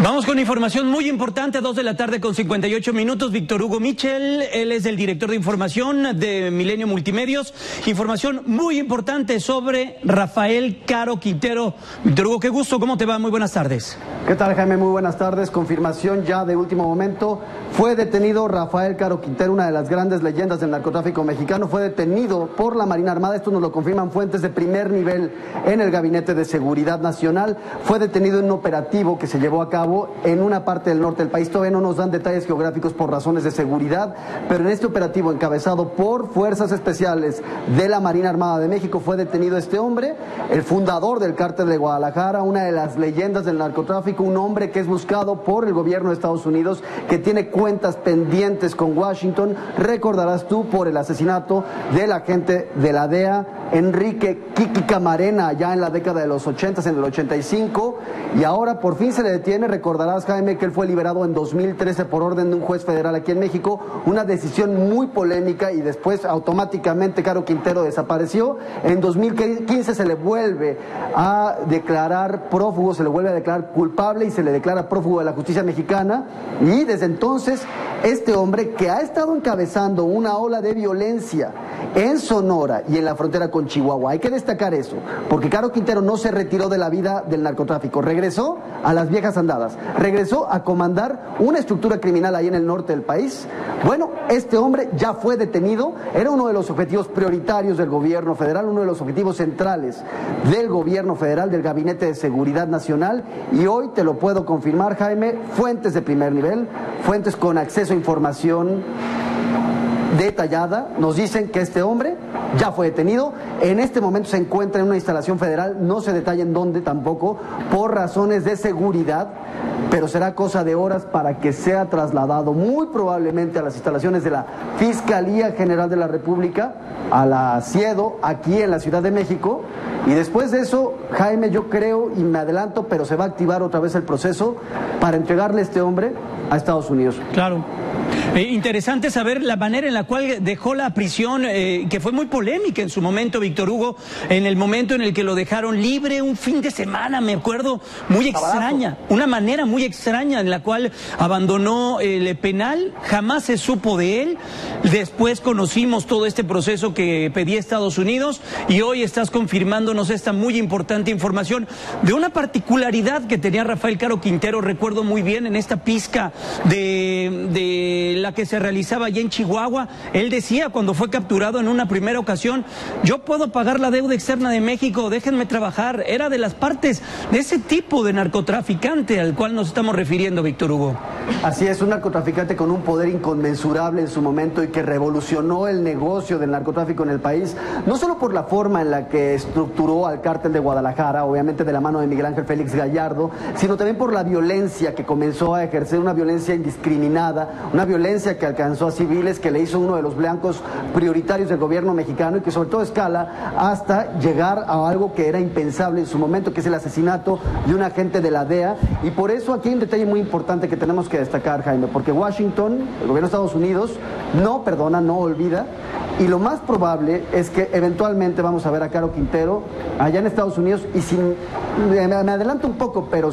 Vamos con información muy importante, 2 de la tarde con 58 minutos. Víctor Hugo Michel, él es el director de información de Milenio Multimedios. Información muy importante sobre Rafael Caro Quintero. Víctor Hugo, qué gusto, ¿cómo te va? Muy buenas tardes. ¿Qué tal, Jaime? Muy buenas tardes. Confirmación ya de último momento. Fue detenido Rafael Caro Quintero, una de las grandes leyendas del narcotráfico mexicano. Fue detenido por la Marina Armada. Esto nos lo confirman fuentes de primer nivel en el Gabinete de Seguridad Nacional. Fue detenido en un operativo que se llevó a cabo en una parte del norte del país. Todavía no nos dan detalles geográficos por razones de seguridad, pero en este operativo encabezado por Fuerzas Especiales de la Marina Armada de México fue detenido este hombre, el fundador del Cártel de Guadalajara, una de las leyendas del narcotráfico, un hombre que es buscado por el gobierno de Estados Unidos, que tiene cuentas pendientes con Washington. Recordarás tú por el asesinato del agente de la DEA, Enrique Kiki Camarena, ya en la década de los 80, en el 85, y ahora por fin se le detiene. Recordarás, Jaime, que él fue liberado en 2013 por orden de un juez federal aquí en México, una decisión muy polémica, y después automáticamente Caro Quintero desapareció. En 2015 se le vuelve a declarar prófugo, se le vuelve a declarar culpable y se le declara prófugo de la justicia mexicana, y desde entonces este hombre, que ha estado encabezando una ola de violencia en Sonora y en la frontera con Chihuahua, hay que destacar eso, porque Caro Quintero no se retiró de la vida del narcotráfico, regresó a las viejas andadas, regresó a comandar una estructura criminal ahí en el norte del país. Bueno, este hombre ya fue detenido, era uno de los objetivos prioritarios del gobierno federal, uno de los objetivos centrales del gobierno federal, del Gabinete de Seguridad Nacional, y hoy te lo puedo confirmar, Jaime, fuentes de primer nivel, fuentes con acceso a información detallada, nos dicen que este hombre ya fue detenido. En este momento se encuentra en una instalación federal, no se detalla en dónde tampoco, por razones de seguridad, pero será cosa de horas para que sea trasladado muy probablemente a las instalaciones de la Fiscalía General de la República, a la CIEDO, aquí en la Ciudad de México. Y después de eso, Jaime, yo creo, y me adelanto, pero se va a activar otra vez el proceso para entregarle a este hombre a Estados Unidos. Claro. Interesante saber la manera en la cual dejó la prisión, que fue muy polémica en su momento, Víctor Hugo, en el momento en el que lo dejaron libre un fin de semana, me acuerdo, muy extraña, una manera muy extraña en la cual abandonó el penal, jamás se supo de él. Después conocimos todo este proceso que pedía Estados Unidos, y hoy estás confirmándonos esta muy importante información de una particularidad que tenía Rafael Caro Quintero. Recuerdo muy bien en esta pizca de la que se realizaba allá en Chihuahua, él decía cuando fue capturado en una primera ocasión: yo puedo pagar la deuda externa de México, déjenme trabajar. Era de las partes de ese tipo de narcotraficante al cual nos estamos refiriendo, Víctor Hugo. Así es, un narcotraficante con un poder inconmensurable en su momento, y que revolucionó el negocio del narcotráfico en el país, no solo por la forma en la que estructuró al Cártel de Guadalajara, obviamente de la mano de Miguel Ángel Félix Gallardo, sino también por la violencia que comenzó a ejercer, una violencia indiscriminada, una violencia que alcanzó a civiles, que le hizo uno de los blancos prioritarios del gobierno mexicano, y que sobre todo escala hasta llegar a algo que era impensable en su momento, que es el asesinato de un agente de la DEA. Y por eso aquí hay un detalle muy importante que tenemos que destacar, Jaime, porque Washington, el gobierno de Estados Unidos, no perdona, no olvida, y lo más probable es que eventualmente vamos a ver a Caro Quintero allá en Estados Unidos. Y me adelanto un poco, pero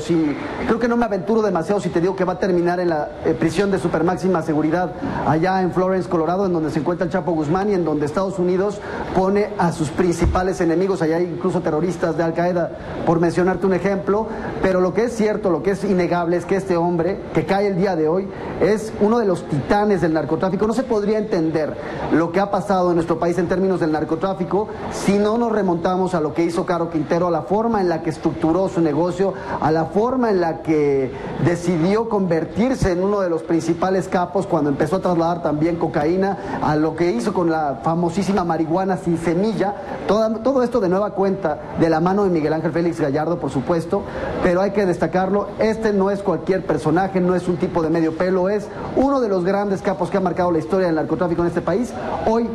creo que no me aventuro demasiado si te digo que va a terminar en la prisión de supermáxima seguridad allá en Florence, Colorado, en donde se encuentra el Chapo Guzmán, y en donde Estados Unidos pone a sus principales enemigos. Allá hay incluso terroristas de Al Qaeda, por mencionarte un ejemplo. Pero lo que es cierto, lo que es innegable, es que este hombre que cae el día de hoy es uno de los titanes del narcotráfico. No se podría entender lo que ha pasado en nuestro país en términos del narcotráfico si no nos remontamos a lo que hizo Caro Quintero, a la forma en la que estructuró su negocio, a la forma en la que decidió convertirse en uno de los principales capos cuando empezó a trasladar también cocaína, a lo que hizo con la famosísima marihuana sin semilla. Todo esto de nueva cuenta, de la mano de Miguel Ángel Félix Gallardo, por supuesto, pero hay que destacarlo, este no es cualquier personaje, no es un tipo de medio pelo, es uno de los grandes capos que ha marcado la historia del narcotráfico en este país, hoy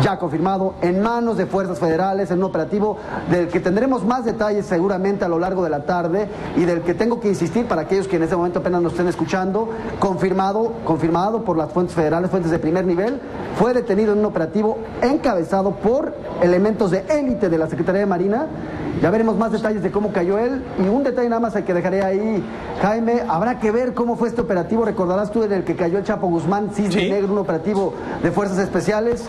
ya confirmado, en manos de fuerzas federales, en un operativo del que tendremos más detalles seguramente a lo largo de la tarde, y del que tengo que insistir para aquellos que en este momento apenas nos estén escuchando, confirmado por las fuentes federales, fuentes de primer nivel. Fue detenido en un operativo encabezado por elementos de élite de la Secretaría de Marina, Ya veremos más detalles de cómo cayó él. Y un detalle nada más que dejaré ahí, Jaime, habrá que ver cómo fue este operativo. Recordarás tú en el que cayó el Chapo Guzmán, Cisne Negro, un operativo de fuerzas especiales.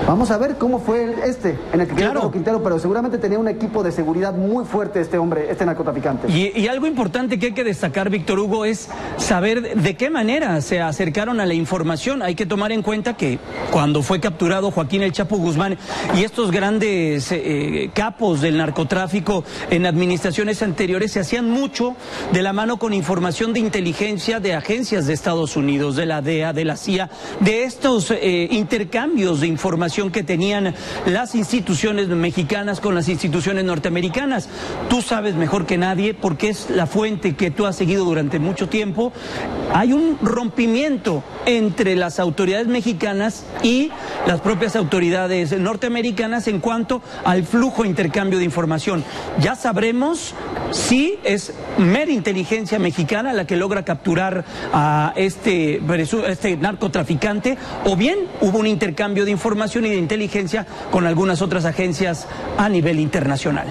Vamos a ver cómo fue en el que quedó Caro Quintero, pero seguramente tenía un equipo de seguridad muy fuerte este hombre, este narcotraficante. Y algo importante que hay que destacar, Víctor Hugo, es saber de qué manera se acercaron a la información. Hay que tomar en cuenta que cuando fue capturado Joaquín El Chapo Guzmán y estos grandes capos del narcotráfico en administraciones anteriores se hacían mucho de la mano con información de inteligencia de agencias de Estados Unidos, de la DEA, de la CIA, de estos intercambios de información que tenían las instituciones mexicanas con las instituciones norteamericanas. Tú sabes mejor que nadie, porque es la fuente que tú has seguido durante mucho tiempo. Hay un rompimiento entre las autoridades mexicanas y las propias autoridades norteamericanas en cuanto al flujo de intercambio de información. Ya sabremos si es mera inteligencia mexicana la que logra capturar a este narcotraficante, o bien hubo un intercambio de información y de inteligencia con algunas otras agencias a nivel internacional.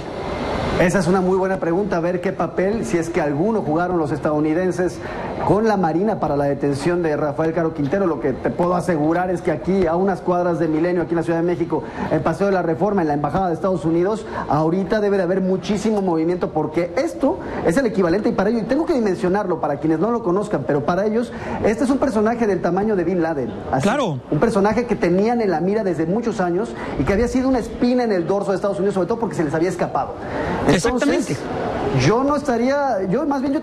Esa es una muy buena pregunta, a ver qué papel, si es que alguno jugaron los estadounidenses con la Marina para la detención de Rafael Caro Quintero. Lo que te puedo asegurar es que aquí, a unas cuadras de Milenio, aquí en la Ciudad de México, en Paseo de la Reforma, en la Embajada de Estados Unidos, ahorita debe de haber muchísimo movimiento, porque esto es el equivalente, y para ello, y tengo que dimensionarlo para quienes no lo conozcan, pero para ellos, este es un personaje del tamaño de Bin Laden. Así, claro. Un personaje que tenían en la mira desde muchos años y que había sido una espina en el dorso de Estados Unidos, sobre todo porque se les había escapado. Entonces, exactamente. Yo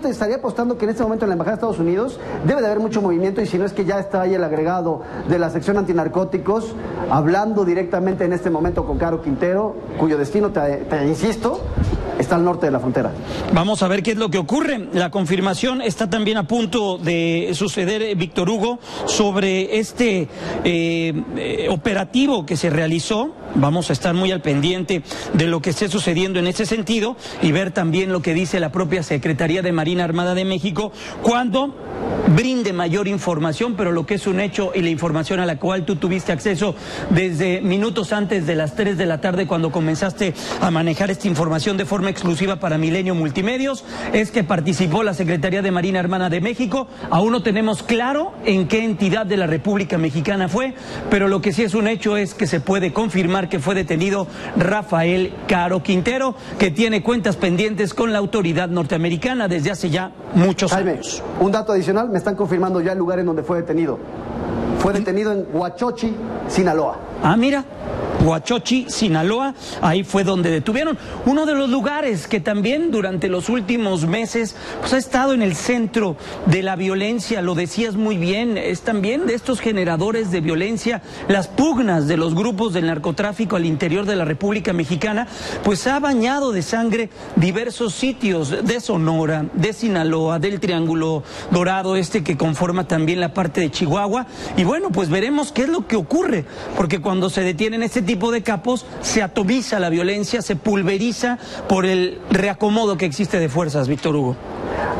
te estaría apostando que en este momento en la Embajada de Estados Unidos debe de haber mucho movimiento, y si no es que ya está ahí el agregado de la sección antinarcóticos hablando directamente en este momento con Caro Quintero, cuyo destino, te insisto, está al norte de la frontera. Vamos a ver qué es lo que ocurre. La confirmación está también a punto de suceder, Víctor Hugo, sobre este operativo que se realizó. Vamos a estar muy al pendiente de lo que esté sucediendo en ese sentido y ver también lo que dice la propia Secretaría de Marina Armada de México cuando brinde mayor información, pero lo que es un hecho y la información a la cual tú tuviste acceso desde minutos antes de las 3 de la tarde cuando comenzaste a manejar esta información de forma exclusiva para Milenio Multimedios, es que participó la Secretaría de Marina Armada de México. Aún no tenemos claro en qué entidad de la República Mexicana fue, pero lo que sí es un hecho es que se puede confirmar que fue detenido Rafael Caro Quintero, que tiene cuentas pendientes con la autoridad norteamericana desde hace ya muchos años. Un dato adicional, me están confirmando ya el lugar en donde fue detenido. Fue detenido en Huachochi, Sinaloa. Ah, mira. Huachochi, Sinaloa, ahí fue donde detuvieron. Uno de los lugares que también durante los últimos meses pues ha estado en el centro de la violencia, lo decías muy bien, es también de estos generadores de violencia, las pugnas de los grupos del narcotráfico al interior de la República Mexicana, pues ha bañado de sangre diversos sitios de Sonora, de Sinaloa, del Triángulo Dorado, que conforma también la parte de Chihuahua, y bueno, pues veremos qué es lo que ocurre, porque cuando se detienen este tipo de capos, se atomiza la violencia, se pulveriza por el reacomodo que existe de fuerzas, Víctor Hugo.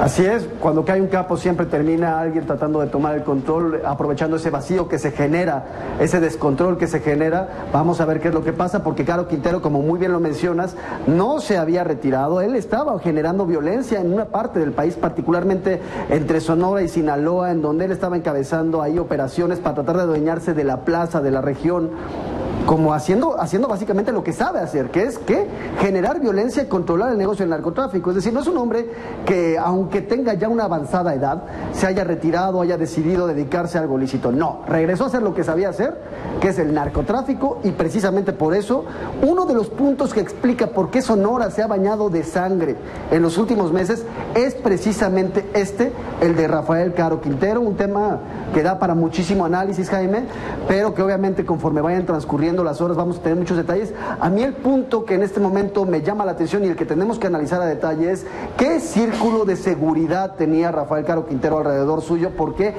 Así es, cuando cae un capo siempre termina alguien tratando de tomar el control, aprovechando ese vacío que se genera, ese descontrol que se genera. Vamos a ver qué es lo que pasa, porque Caro Quintero, como muy bien lo mencionas, no se había retirado, él estaba generando violencia en una parte del país, particularmente entre Sonora y Sinaloa, en donde él estaba encabezando ahí operaciones para tratar de adueñarse de la plaza, de la región, como haciendo básicamente lo que sabe hacer, que es generar violencia y controlar el negocio del narcotráfico. Es decir, no es un hombre que, aunque tenga ya una avanzada edad, se haya retirado, haya decidido dedicarse a algo lícito. No, regresó a hacer lo que sabía hacer, que es el narcotráfico, y precisamente por eso, uno de los puntos que explica por qué Sonora se ha bañado de sangre en los últimos meses es precisamente el de Rafael Caro Quintero, un tema que da para muchísimo análisis, Jaime, pero que obviamente conforme vayan transcurriendo las horas vamos a tener muchos detalles. A mí el punto que en este momento me llama la atención y el que tenemos que analizar a detalle es qué círculo de seguridad tenía Rafael Caro Quintero alrededor suyo, porque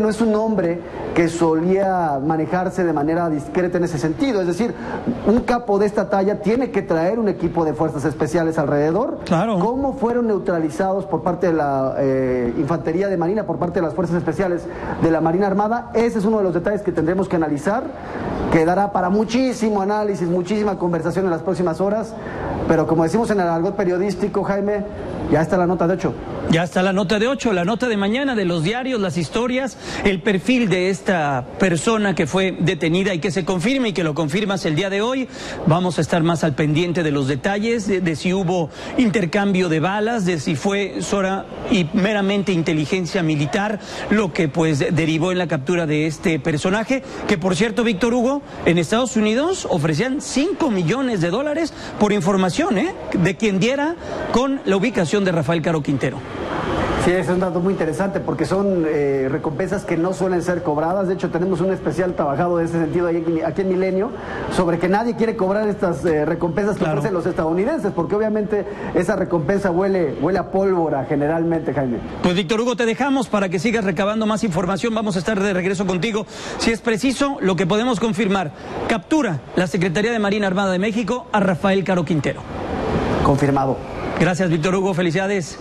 no es un hombre que solía manejarse de manera discreta en ese sentido. Es decir, un capo de esta talla tiene que traer un equipo de fuerzas especiales alrededor. Claro. ¿Cómo fueron neutralizados por parte de la Infantería de Marina, por parte de las fuerzas especiales de la Marina Armada? Ese es uno de los detalles que tendremos que analizar, quedará para muchísimo análisis, muchísima conversación en las próximas horas, pero como decimos en el argot periodístico, Jaime, ya está la nota de 8. Ya está la nota de 8, la nota de mañana de los diarios, las historias, el perfil de esta persona que fue detenida y que se confirme y que lo confirmas el día de hoy. Vamos a estar más al pendiente de los detalles, de si hubo intercambio de balas, de si fue sola y meramente inteligencia militar lo que pues derivó en la captura de este personaje, que por cierto, Víctor Hugo, en Estados Unidos ofrecían $5 millones por información de quien diera con la ubicación de Rafael Caro Quintero. Sí, ese es un dato muy interesante porque son recompensas que no suelen ser cobradas. De hecho, tenemos un especial trabajado en ese sentido aquí en Milenio sobre que nadie quiere cobrar estas recompensas que ofrecen los estadounidenses, porque obviamente esa recompensa huele a pólvora generalmente, Jaime. Pues Víctor Hugo, te dejamos para que sigas recabando más información. Vamos a estar de regreso contigo. Si es preciso, lo que podemos confirmar, captura la Secretaría de Marina Armada de México a Rafael Caro Quintero. Confirmado. Gracias, Víctor Hugo. Felicidades.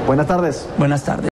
Buenas tardes. Buenas tardes.